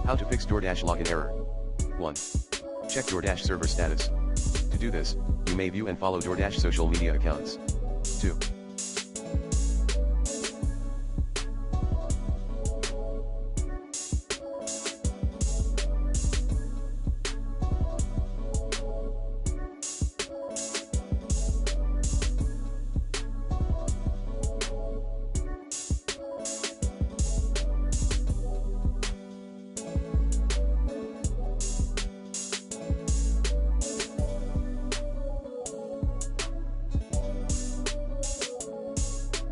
How to fix Doordash login error. 1. Check Doordash server status. To do this, you may view and follow Doordash social media accounts. 2.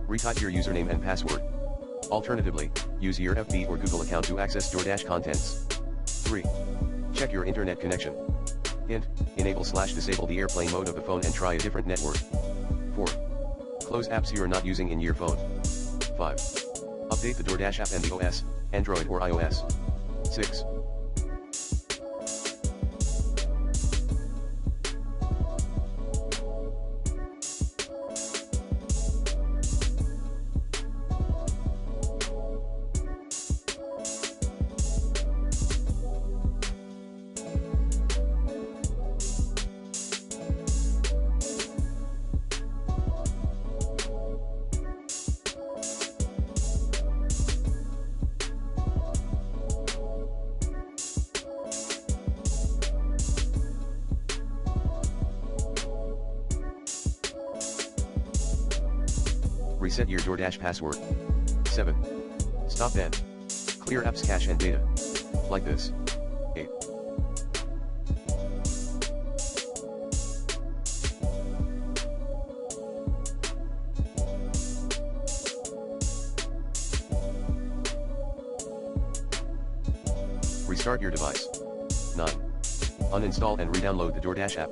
Retype your username and password. Alternatively, use your FB or Google account to access Doordash contents. 3. Check your internet connection. Hint: enable/disable the airplane mode of the phone and try a different network. 4. Close apps you are not using in your phone. 5. Update the Doordash app and the OS, Android or iOS. 6. Reset your Doordash password. 7. Stop then. Clear apps cache and data. Like this. 8. Restart your device. 9. Uninstall and re-download the Doordash app.